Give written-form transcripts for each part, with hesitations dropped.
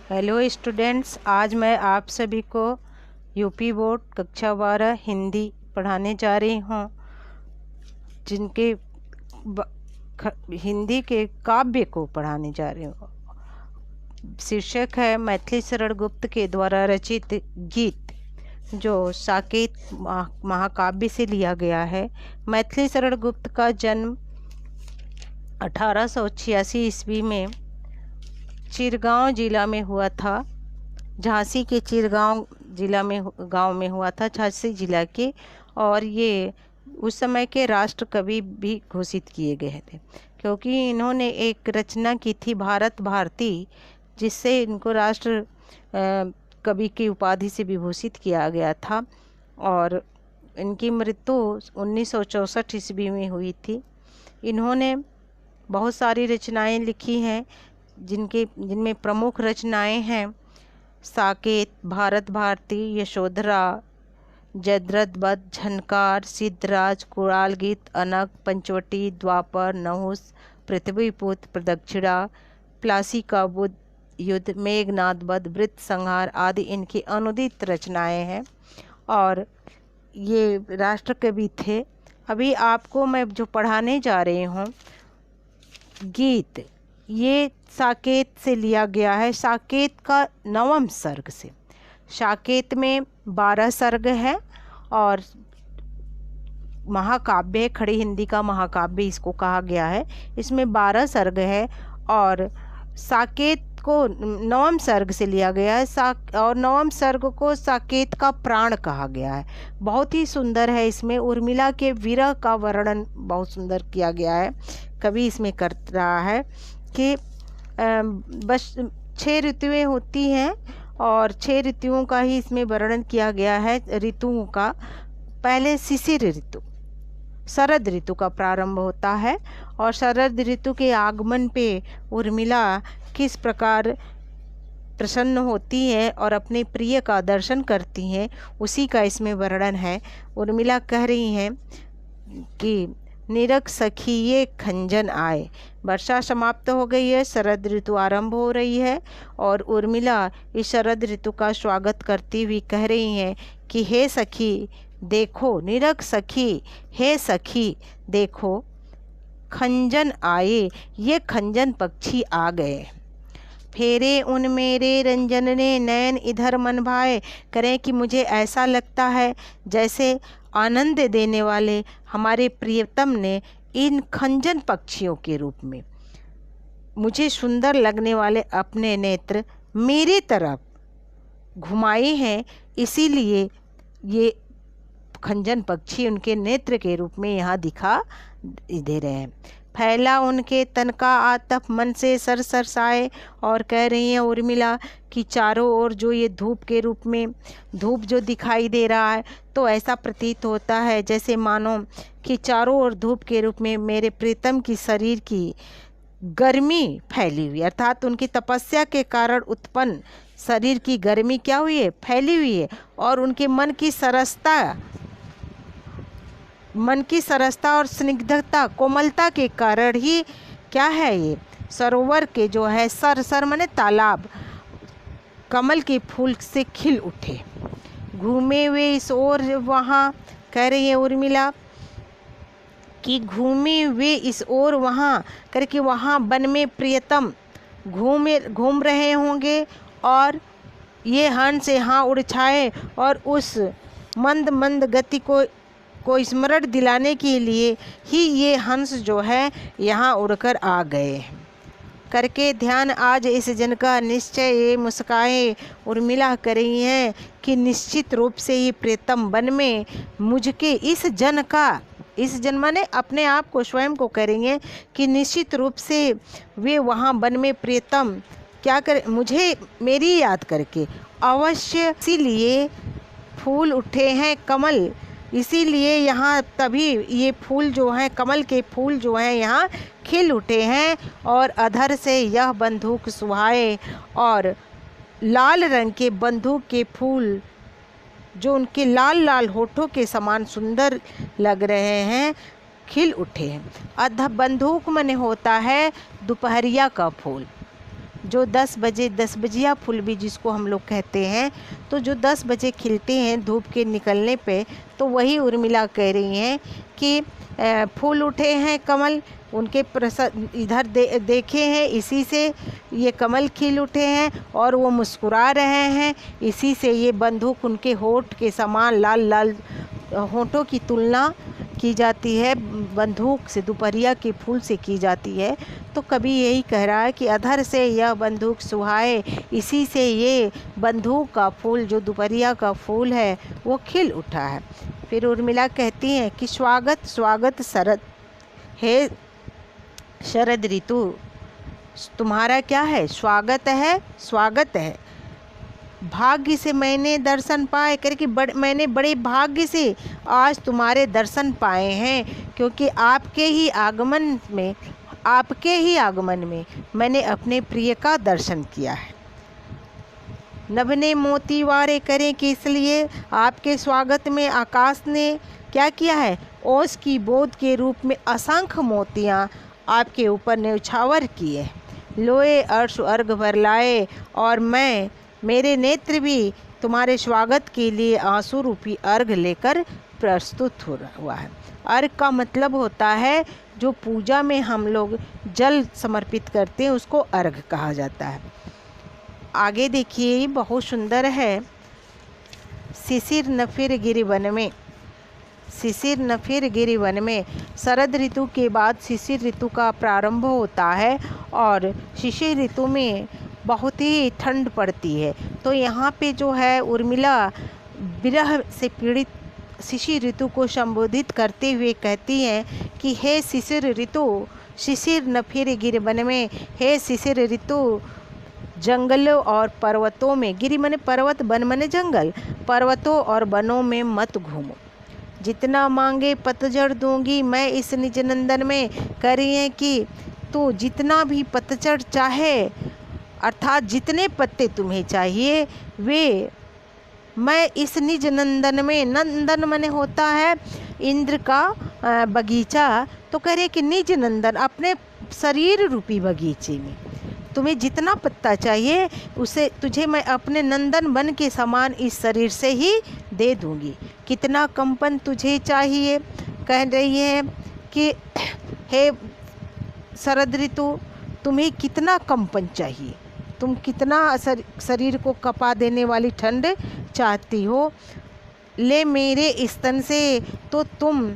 Hello students, आज मैं आप सभी को यूपी बोर्ड कक्षा 12 हिंदी पढ़ाने जा रही हूँ, जिनके हिंदी के काव्य को पढ़ाने जा रही हूँ। शीर्षक है मैथिली शरण गुप्त के द्वारा रचित गीत, जो साकेत महाकाव्य से लिया गया है। मैथिली शरण गुप्त का जन्म 1886 ईस्वी में चिरगांव जिला में हुआ था। झांसी के चिरगांव जिला में गांव में हुआ था, झांसी जिला के। और ये उस समय के राष्ट्र कवि भी घोषित किए गए थे, क्योंकि इन्होंने एक रचना की थी भारत भारती, जिससे इनको राष्ट्र कवि की उपाधि से विभूषित किया गया था। और इनकी मृत्यु 1964 ईस्वी में हुई थी। इन्होंने बहुत सारी रचनाएं लिखी हैं, जिनमें प्रमुख रचनाएं हैं साकेत, भारत भारती, यशोधरा, जयद्रथ वध, झनकार, सिद्धराज, कुणाल गीत, अनक, पंचवटी, द्वापर, नहुस, पृथ्वीपुत्र, प्रदक्षिणा, प्लासी का बुद्ध युद्ध, मेघनाद वध, वृत्त संहार आदि इनकी अनुदित रचनाएं हैं और ये राष्ट्रकवि थे। अभी आपको मैं जो पढ़ाने जा रही हूँ गीत, ये साकेत से लिया गया है, साकेत का 9वां सर्ग से। साकेत में 12 सर्ग है और महाकाव्य, खड़ी हिंदी का महाकाव्य इसको कहा गया है। इसमें 12 सर्ग है और साकेत को 9वां सर्ग से लिया गया है। और 9वां सर्ग को साकेत का प्राण कहा गया है। बहुत ही सुंदर है। इसमें उर्मिला के विरह का वर्णन बहुत सुंदर किया गया है। कवि इसमें कर रहा है कि बस 6 ऋतुएं होती हैं और 6 ऋतुओं का ही इसमें वर्णन किया गया है। ऋतुओं का पहले शिशिर ऋतु, शरद ऋतु का प्रारंभ होता है और शरद ऋतु के आगमन पे उर्मिला किस प्रकार प्रसन्न होती हैं और अपने प्रिय का दर्शन करती हैं, उसी का इसमें वर्णन है। उर्मिला कह रही हैं कि निरख सखी ये खंजन आए। वर्षा समाप्त हो गई है, शरद ऋतु आरंभ हो रही है और उर्मिला इस शरद ऋतु का स्वागत करती हुई कह रही हैं कि हे सखी देखो, निरख सखी, हे सखी देखो, खंजन आए, ये खंजन पक्षी आ गए। फेरे उन मेरे रंजन ने नयन इधर मन भाए। करें कि मुझे ऐसा लगता है जैसे आनंद देने वाले हमारे प्रियतम ने इन खंजन पक्षियों के रूप में मुझे सुंदर लगने वाले अपने नेत्र मेरी तरफ घुमाए हैं, इसीलिए ये खंजन पक्षी उनके नेत्र के रूप में यहाँ दिखा दे रहे हैं। फैला उनके तन का आतप मन से सर साए। और कह रही हैं उर्मिला कि चारों ओर जो ये धूप के रूप में धूप जो दिखाई दे रहा है, तो ऐसा प्रतीत होता है जैसे मानो कि चारों ओर धूप के रूप में मेरे प्रीतम की शरीर की गर्मी फैली हुई, अर्थात उनकी तपस्या के कारण उत्पन्न शरीर की गर्मी क्या हुई है, फैली हुई है। और उनके मन की सरसता और स्निग्धता, कोमलता के कारण ही क्या है, ये सरोवर के जो है सर माने तालाब, कमल के फूल से खिल उठे। घूमे हुए इस ओर वहाँ, कह रही है उर्मिला कि घूमे हुए इस ओर वहाँ करके, वहाँ वन में प्रियतम घूम रहे होंगे और ये हंस यहाँ उड़ छाए और उस मंद मंद गति को स्मरण दिलाने के लिए ही ये हंस जो है यहाँ उड़कर आ गए। करके ध्यान आज इस जन का निश्चय ये मुस्काए। उर्मिला कर रही हैं कि निश्चित रूप से ये प्रीतम वन में मुझके इस जन माने अपने आप को, स्वयं को करेंगे कि निश्चित रूप से वे वहाँ वन में प्रीतम क्या कर मुझे मेरी याद करके अवश्य, इसीलिए फूल उठे हैं कमल, इसीलिए यहाँ तभी ये फूल जो हैं, कमल के फूल जो हैं यहाँ खिल उठे हैं। और अधर से यह बंदूक सुहाए, और लाल रंग के बंदूक के फूल जो उनके लाल लाल होठों के समान सुंदर लग रहे हैं, खिल उठे हैं। बंदूक मने होता है दोपहरिया का फूल, जो 10 बजे 10 बजिया फूल भी जिसको हम लोग कहते हैं, तो जो 10 बजे खिलते हैं धूप के निकलने पे, तो वही उर्मिला कह रही हैं कि फूल उठे हैं कमल, उनके इधर देखे हैं, इसी से ये कमल खिल उठे हैं और वो मुस्कुरा रहे हैं, इसी से ये बंदूक उनके होठ के समान लाल लाल होठों की तुलना की जाती है, बंदूक से, दोपहरिया के फूल से की जाती है। तो कवि यही कह रहा है कि अधर से यह बंदूक सुहाए, इसी से ये बंदूक का फूल जो दोपहरिया का फूल है वो खिल उठा है। फिर उर्मिला कहती हैं कि स्वागत स्वागत शरद, हे शरद ऋतु, तुम्हारा क्या है, स्वागत है, स्वागत है। भाग्य से मैंने दर्शन पाए, करके मैंने बड़े भाग्य से आज तुम्हारे दर्शन पाए हैं, क्योंकि आपके ही आगमन में मैंने अपने प्रिय का दर्शन किया है। नभने मोती वारे करें कि इसलिए आपके स्वागत में आकाश ने क्या किया है, ओस की बोध के रूप में असंख्य मोतियाँ आपके ऊपर न्यौछावर किए। लोए अर्श अर्घ भर लाए और मेरे नेत्र भी तुम्हारे स्वागत के लिए आंसू रूपी अर्घ लेकर प्रस्तुत हुआ है। अर्घ का मतलब होता है जो पूजा में हम लोग जल समर्पित करते हैं, उसको अर्घ कहा जाता है। आगे देखिए, बहुत सुंदर है। शिशिर नफिर गिरिवन में, शिशिर नफिर गिरिवन में, शरद ऋतु के बाद शिशिर ऋतु का प्रारंभ होता है और शिशिर ऋतु में बहुत ही ठंड पड़ती है। तो यहाँ पे जो है उर्मिला विरह से पीड़ित शिशिर ऋतु को संबोधित करते हुए कहती हैं कि हे शिशिर ऋतु, शिशिर नफिर गिरिवन में, हे शिशिर ऋतु, जंगलों और पर्वतों में, गिरि मने पर्वत, वन मने जंगल, पर्वतों और वनों में मत घूमो। जितना मांगे पतझड़ दूंगी मैं इस निज नंदन में, कह रही हैं कि तू जितना भी पतझड़ चाहे, अर्थात जितने पत्ते तुम्हें चाहिए वे मैं इस निज नंदन में, नंदन मने होता है इंद्र का बगीचा, तो कह रहे कि निज नंदन, अपने शरीर रूपी बगीचे में तुम्हें जितना पत्ता चाहिए उसे तुझे मैं अपने नंदन वन के समान इस शरीर से ही दे दूंगी। कितना कंपन तुझे चाहिए, कह रही है कि हे शरद ऋतु, तुम्हें कितना कंपन चाहिए, तुम कितना शरीर को कपा देने वाली ठंड चाहती हो। ले मेरे स्तन से, तो तुम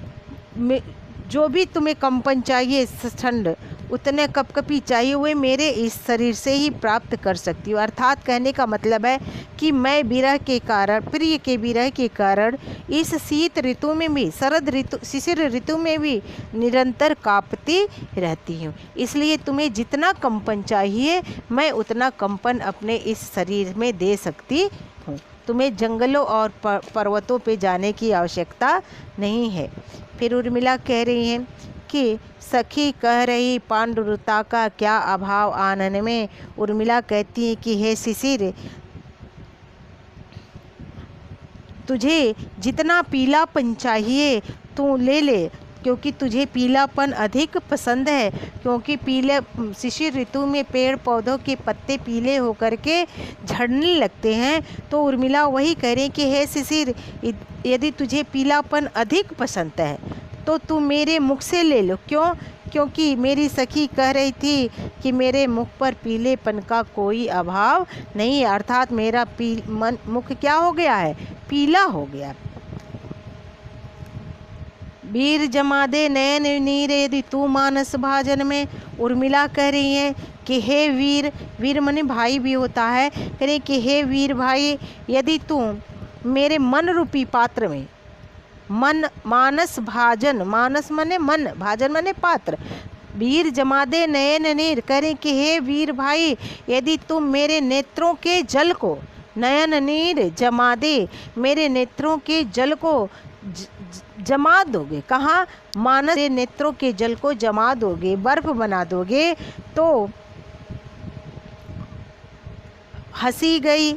जो भी तुम्हें कंपन चाहिए, ठंड उतने कपकपी चाहिए हुए मेरे इस शरीर से ही प्राप्त कर सकती हूँ। अर्थात कहने का मतलब है कि मैं विरह के कारण, प्रिय के विरह के कारण इस शीत ऋतु में भी, शरद ऋतु, शिशिर ऋतु में भी निरंतर कांपती रहती हूँ। इसलिए तुम्हें जितना कंपन चाहिए मैं उतना कंपन अपने इस शरीर में दे सकती हूँ। तुम्हें जंगलों और पर्वतों पे जाने की आवश्यकता नहीं है। फिर उर्मिला कह रही हैं कि सखी कह रही पांडुरता का क्या अभाव आनन में। उर्मिला कहती है कि हे शिशिर, तुझे जितना पीलापन चाहिए तू ले ले, क्योंकि तुझे पीलापन अधिक पसंद है। क्योंकि पीले शिशिर ऋतु में पेड़ पौधों के पत्ते पीले होकर के झड़ने लगते हैं। तो उर्मिला वही कह रही कि हे शिशिर, यदि तुझे पीलापन अधिक पसंद है तो तू मेरे मुख से ले लो। क्यों? क्योंकि मेरी सखी कह रही थी कि मेरे मुख पर पीलेपन का कोई अभाव नहीं है, अर्थात मेरा मुख क्या हो गया है, पीला हो गया। वीर जमा दे नयन नीरे यदि तू मानस भाजन में। उर्मिला कह रही है कि हे वीर, वीर मने भाई भी होता है, कह रही कि हे वीर भाई, यदि तू मेरे मन रूपी पात्र में, मन मानस भाजन, मानस मने मन, भाजन मने पात्र, वीर जमा दे नयन नीर, करें कि हे वीर भाई, यदि तुम मेरे नेत्रों के जल को, नयन नीर जमा दे, मेरे नेत्रों के जल को जमा दोगे। कहाँ? मानस के नेत्रों के जल को जमा दोगे, बर्फ बना दोगे। तो हंसी गई,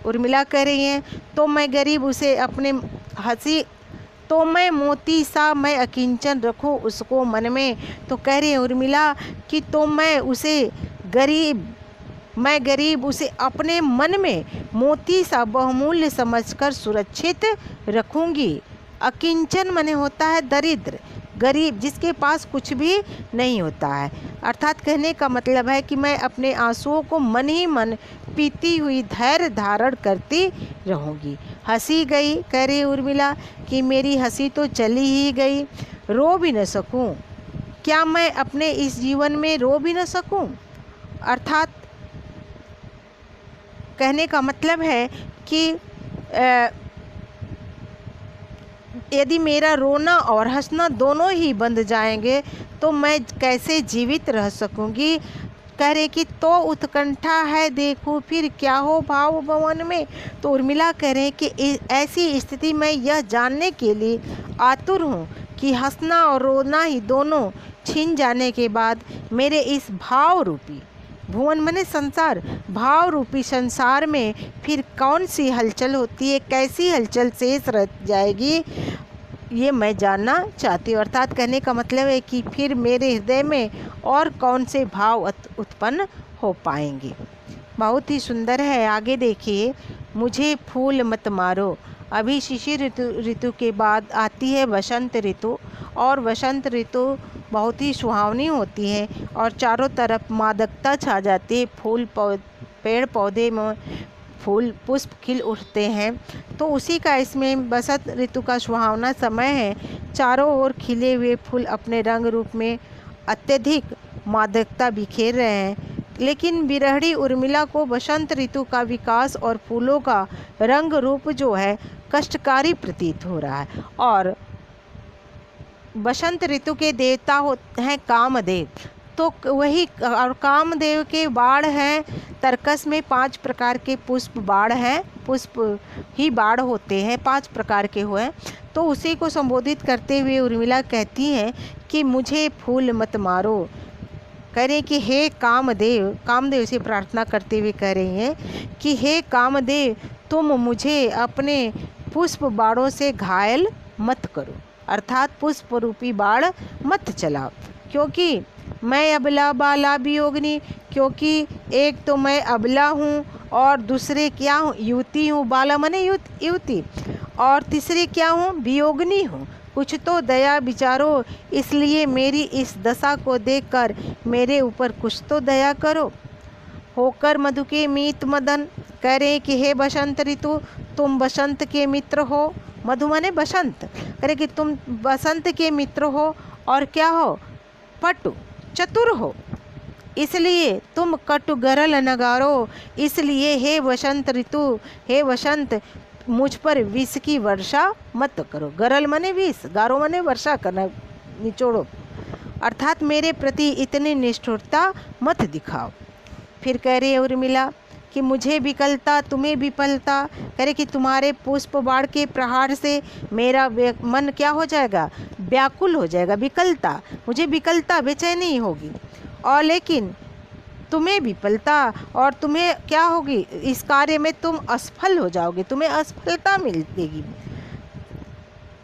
उर्मिला कह रही हैं, तो मैं गरीब उसे अपने हंसी, तो मैं मोती सा मैं अकिंचन रखूं उसको मन में। तो कह रही है उर्मिला कि तो मैं उसे गरीब मैं गरीब उसे अपने मन में मोती सा बहुमूल्य समझकर सुरक्षित रखूंगी। अकिंचन माने होता है दरिद्र, गरीब, जिसके पास कुछ भी नहीं होता है। अर्थात कहने का मतलब है कि मैं अपने आंसुओं को मन ही मन पीती हुई धैर्य धारण करती रहूंगी। हंसी गई, कह रही उर्मिला कि मेरी हंसी तो चली ही गई, रो भी न सकूं। क्या मैं अपने इस जीवन में रो भी न सकूं? अर्थात कहने का मतलब है कि यदि मेरा रोना और हंसना दोनों ही बंद जाएंगे तो मैं कैसे जीवित रह सकूंगी। कह रहे कि तो उत्कंठा है देखूं फिर क्या हो भाव भवन में। तो उर्मिला कह रहे कि ऐसी स्थिति में यह जानने के लिए आतुर हूँ कि हंसना और रोना ही दोनों छिन जाने के बाद मेरे इस भाव रूपी, भुवन मने संसार, भाव रूपी संसार में फिर कौन सी हलचल होती है, कैसी हलचल शेष रह जाएगी, ये मैं जानना चाहती हूँ। अर्थात कहने का मतलब है कि फिर मेरे हृदय में और कौन से भाव उत्पन्न हो पाएंगे। बहुत ही सुंदर है। आगे देखिए, मुझे फूल मत मारो। अभी शिशिर ऋतु के बाद आती है वसंत ऋतु, और वसंत ऋतु बहुत ही सुहावनी होती है और चारों तरफ मादकता छा जाती है। पेड़ पौधे में फूल पुष्प खिल उठते हैं। तो उसी का इसमें बसंत ऋतु का सुहावना समय है। चारों ओर खिले हुए फूल अपने रंग रूप में अत्यधिक मादकता बिखेर रहे हैं। लेकिन बिरहड़ी उर्मिला को बसंत ऋतु का विकास और फूलों का रंग रूप जो है कष्टकारी प्रतीत हो रहा है। और बसंत ऋतु के देवता होते हैं कामदेव, तो वही और कामदेव के बाण हैं। तर्कस में 5 प्रकार के पुष्प बाण हैं, पुष्प ही बाण होते हैं, 5 प्रकार के हुए। तो उसी को संबोधित करते हुए उर्मिला कहती हैं कि मुझे फूल मत मारो। कह रहे कि हे कामदेव, कामदेव से प्रार्थना करते हुए कह रही हैं कि हे कामदेव, तुम मुझे अपने पुष्प बाणों से घायल मत करो। अर्थात पुष्प रूपी बाण मत चलाओ, क्योंकि मैं अबला बाला वियोगिनी, क्योंकि एक तो मैं अबला हूँ और दूसरे क्या हूँ, युवती हूँ। बाला मने युवती, और तीसरी क्या हूँ, वियोगिनी हूँ। कुछ तो दया विचारो, इसलिए मेरी इस दशा को देखकर मेरे ऊपर कुछ तो दया करो। होकर मधु के मीत मदन, कह रहे कि हे बसंत ऋतु, तुम बसंत के मित्र हो। मधु माने बसंत, कह रहे कि तुम बसंत के मित्र हो और क्या हो, पटु चतुर हो, इसलिए तुम कटु गरल नगारो। इसलिए हे वसंत ऋतु, हे वसंत, मुझ पर विष की वर्षा मत करो। गरल मने विष, गारो मने वर्षा करना, निचोड़ो। अर्थात मेरे प्रति इतनी निष्ठुरता मत दिखाओ। फिर कह रही है उर्मिला कि मुझे विकलता तुम्हें विफलता। कह रहे कि तुम्हारे पुष्प बाण के प्रहार से मेरा मन क्या हो जाएगा, व्याकुल हो जाएगा। विकलता, मुझे विकलता, बेचैनी होगी। और लेकिन तुम्हें विफलता, और तुम्हें क्या होगी, इस कार्य में तुम असफल हो जाओगे, तुम्हें असफलता मिलेगी।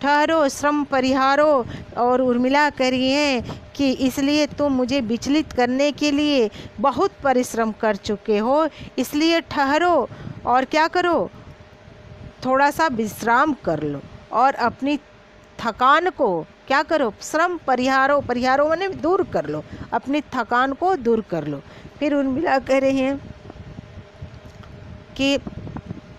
ठहरो, श्रम परिहारो। और उर्मिला कह रही हैं कि इसलिए तुम मुझे विचलित करने के लिए बहुत परिश्रम कर चुके हो, इसलिए ठहरो और क्या करो, थोड़ा सा विश्राम कर लो और अपनी थकान को क्या करो, श्रम परिहारो, परिहारो माने दूर कर लो, अपनी थकान को दूर कर लो। फिर उर्मिला कह रही हैं कि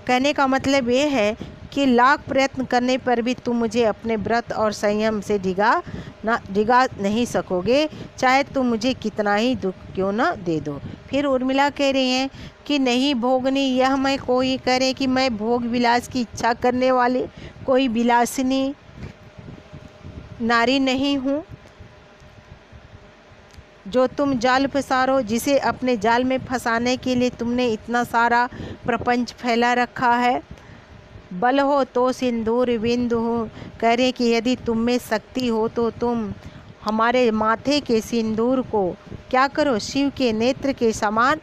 कहने का मतलब ये है कि लाख प्रयत्न करने पर भी तुम मुझे अपने व्रत और संयम से डिगा नहीं सकोगे, चाहे तुम मुझे कितना ही दुख क्यों न दे दो। फिर उर्मिला कह रही हैं कि नहीं भोगनी, यह मैं कोई करे कि मैं भोग विलास की इच्छा करने वाली कोई विलासिनी नारी नहीं हूँ। जो तुम जाल फंसारो, जिसे अपने जाल में फंसाने के लिए तुमने इतना सारा प्रपंच फैला रखा है। बल हो तो सिंदूर बिंदु हो, कह रहे कि यदि तुम में शक्ति हो तो तुम हमारे माथे के सिंदूर को क्या करो, शिव के नेत्र के समान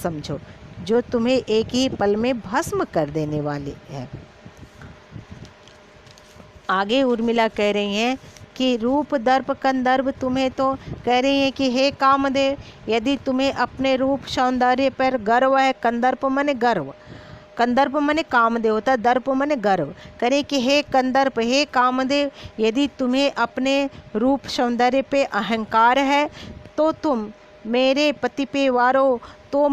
समझो, जो तुम्हें एक ही पल में भस्म कर देने वाले हैं। आगे उर्मिला कह रही हैं कि रूप दर्प कंदर्प तुम्हें तो कह रही हैं कि हे कामदेव, यदि तुम्हें अपने रूप सौंदर्य पर गर्व है, कंदर्प माने गर्व, कंदर्प माने कामदेव होता, दर्प माने गर्व, करे कि हे कंदर्प, हे कामदेव, यदि तुम्हें अपने रूप सौंदर्य पे अहंकार है तो तुम मेरे पति पे वारो, तो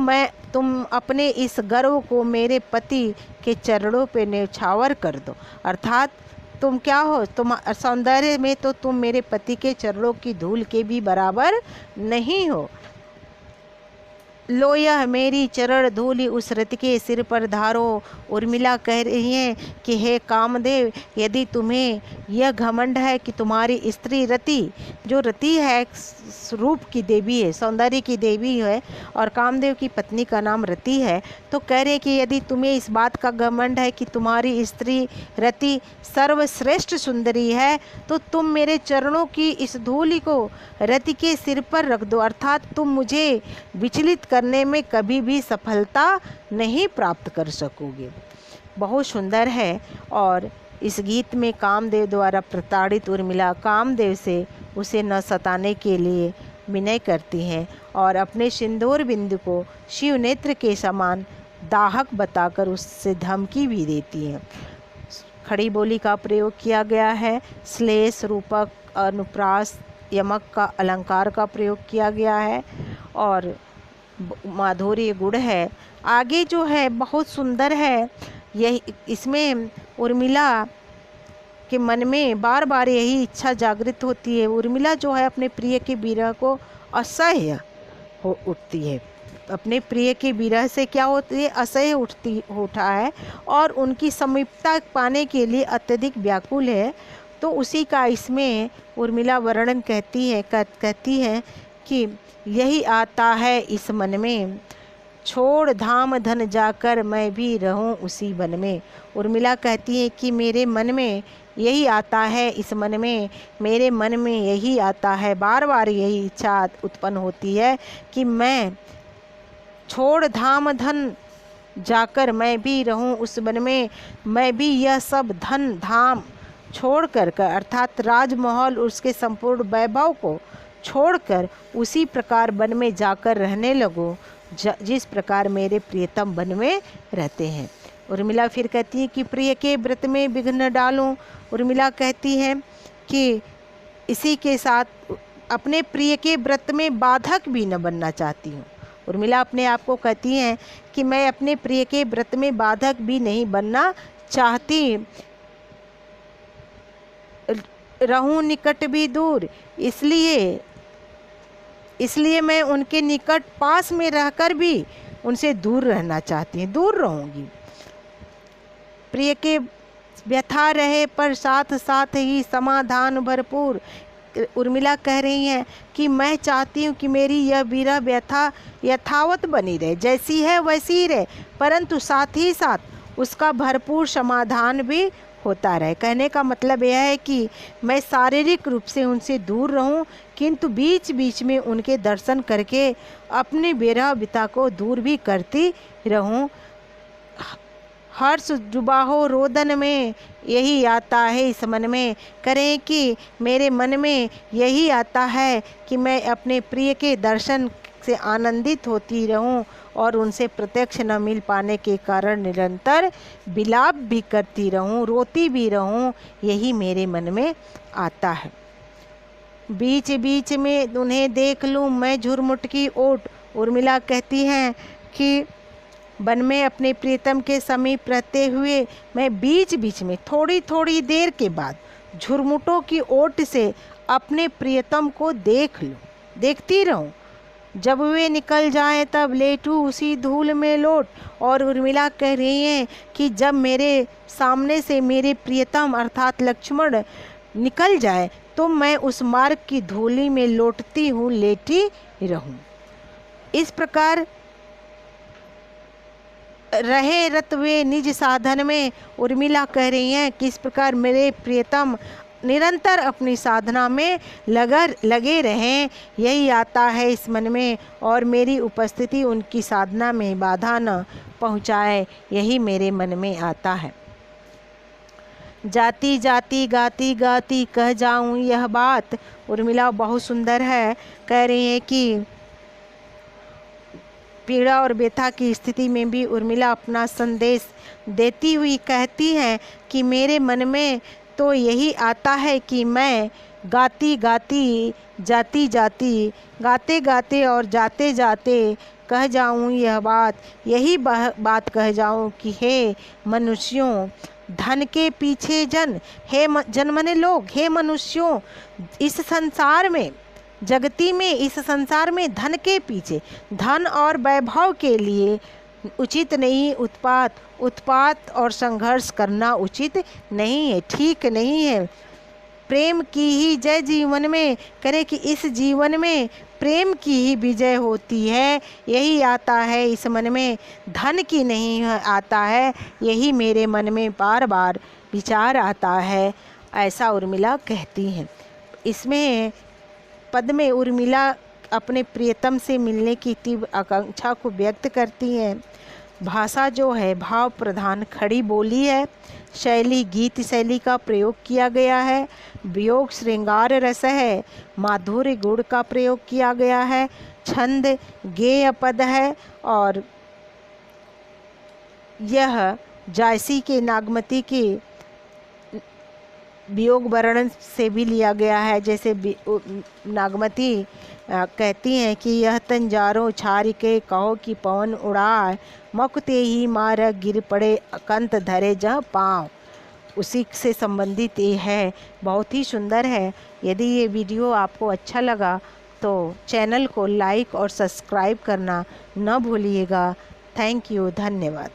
तुम अपने इस गर्व को मेरे पति के चरणों पे न्यौछावर कर दो। अर्थात तुम क्या हो, तुम सौंदर्य में तो तुम मेरे पति के चरणों की धूल के भी बराबर नहीं हो। लो यह मेरी चरण धूलि उस रति के सिर पर धारो। उर्मिला कह रही हैं कि हे कामदेव, यदि तुम्हें यह घमंड है कि तुम्हारी स्त्री रति, जो रति है रूप की देवी है, सौंदर्य की देवी है, और कामदेव की पत्नी का नाम रति है, तो कह रहे कि यदि तुम्हें इस बात का घमंड है कि तुम्हारी स्त्री रति सर्वश्रेष्ठ सुंदरी है, तो तुम मेरे चरणों की इस धूलि को रति के सिर पर रख दो। अर्थात तुम मुझे विचलित करने में कभी भी सफलता नहीं प्राप्त कर सकोगे। बहुत सुंदर है। और इस गीत में कामदेव द्वारा प्रताड़ित उर्मिला कामदेव से उसे न सताने के लिए विनय करती हैं और अपने सिंदूर बिंदु को शिव नेत्र के समान दाहक बताकर उससे धमकी भी देती हैं। खड़ी बोली का प्रयोग किया गया है, श्लेष, रूपक, अनुप्रास, यमक का अलंकार का प्रयोग किया गया है और माधुर्य गुण है। आगे जो है बहुत सुंदर है। यही इसमें उर्मिला के मन में बार बार यही इच्छा जागृत होती है। उर्मिला जो है अपने प्रिय के विरह को असह्य हो उठती है, अपने प्रिय के विरह से क्या होती है, असह्य उठा है और उनकी समीपता पाने के लिए अत्यधिक व्याकुल है। तो उसी का इसमें उर्मिला वर्णन कहती है कि यही आता है इस मन में, छोड़ धाम धन जाकर मैं भी रहूं उसी वन में। उर्मिला कहती है कि मेरे मन में यही आता है, इस मन में, मेरे मन में यही आता है, बार बार यही इच्छा उत्पन्न होती है कि मैं छोड़ धाम धन जाकर मैं भी रहूं उस वन में, मैं भी यह सब धन धाम छोड़कर अर्थात राजमहल उसके संपूर्ण वैभव को छोड़कर उसी प्रकार वन में जाकर रहने लगूं जिस प्रकार मेरे प्रियतम वन में रहते हैं। उर्मिला फिर कहती है कि प्रिय के व्रत में विघ्न डालूं। उर्मिला कहती है कि इसी के साथ अपने प्रिय के व्रत में बाधक भी न बनना चाहती हूँ। उर्मिला अपने आप को कहती हैं कि मैं अपने प्रिय के व्रत में बाधक भी नहीं बनना चाहती, रहूं निकट भी दूर, इसलिए मैं उनके निकट पास में रहकर भी उनसे दूर रहना चाहती हूँ, दूर रहूंगी। प्रिय के व्यथा रहे पर साथ साथ ही समाधान भरपूर। उर्मिला कह रही हैं कि मैं चाहती हूँ कि मेरी यह विरह व्यथा यथावत बनी रहे, जैसी है वैसी ही रहे, परंतु साथ ही साथ उसका भरपूर समाधान भी होता रहे। कहने का मतलब यह है कि मैं शारीरिक रूप से उनसे दूर रहूं, किंतु बीच बीच में उनके दर्शन करके अपने विरह व्यथा को दूर भी करती रहूं। हर्ष डूबा हो रोदन में यही आता है इस मन में, करें कि मेरे मन में यही आता है कि मैं अपने प्रिय के दर्शन से आनंदित होती रहूं और उनसे प्रत्यक्ष न मिल पाने के कारण निरंतर विलाप भी करती रहूं, रोती भी रहूं, यही मेरे मन में आता है। बीच बीच में उन्हें देख लूं मैं झुरमुट की ओट। उर्मिला कहती हैं कि वन में अपने प्रियतम के समीप रहते हुए मैं बीच बीच में थोड़ी थोड़ी देर के बाद झुरमुटों की ओट से अपने प्रियतम को देखती रहूं। जब वे निकल जाएं तब लेटूं उसी धूल में लोट। और उर्मिला कह रही हैं कि जब मेरे सामने से मेरे प्रियतम अर्थात लक्ष्मण निकल जाए तो मैं उस मार्ग की धूली में लौटती हूँ, लेटी रहूं। इस प्रकार रहे रत वे निज साधन में। उर्मिला कह रही हैं कि इस प्रकार मेरे प्रियतम निरंतर अपनी साधना में लगे रहें, यही आता है इस मन में, और मेरी उपस्थिति उनकी साधना में बाधा न पहुँचाए, यही मेरे मन में आता है। जाती जाती गाती गाती कह जाऊं यह बात। उर्मिला बहुत सुंदर है, कह रही है कि पीड़ा और व्यथा की स्थिति में भी उर्मिला अपना संदेश देती हुई कहती हैं कि मेरे मन में तो यही आता है कि मैं गाती गाती जाती जाती, गाते गाते और जाते जाते कह जाऊं यह बात, यही बात कह जाऊं कि हे मनुष्यों, धन के पीछे जन, हे जन मने लोग, हे मनुष्यों, इस संसार में, जगती में, इस संसार में धन के पीछे, धन और वैभव के लिए उचित नहीं उत्पात और संघर्ष करना उचित नहीं है, ठीक नहीं है। प्रेम की ही जय जीवन में, करे कि इस जीवन में प्रेम की ही विजय होती है, यही आता है इस मन में, धन की नहीं आता है, यही मेरे मन में बार बार विचार आता है, ऐसा उर्मिला कहती हैं। इसमें पद में उर्मिला अपने प्रियतम से मिलने की तीव्र आकांक्षा को व्यक्त करती हैं। भाषा जो है भाव प्रधान खड़ी बोली है। शैली गीत शैली का प्रयोग किया गया है। वियोग श्रृंगार रस है, माधुर्य गुण का प्रयोग किया गया है। छंद गेय पद है और यह जायसी के नागमती के वियोग वर्णन से भी लिया गया है। जैसे नागमती कहती हैं कि यह तंजारों छारी के कहो कि पवन उड़ाए, मकुते ही मार गिर पड़े कंत धरे जहाँ पाँव, उसी से संबंधित ये है। बहुत ही सुंदर है। यदि ये वीडियो आपको अच्छा लगा तो चैनल को लाइक और सब्सक्राइब करना न भूलिएगा। थैंक यू, धन्यवाद।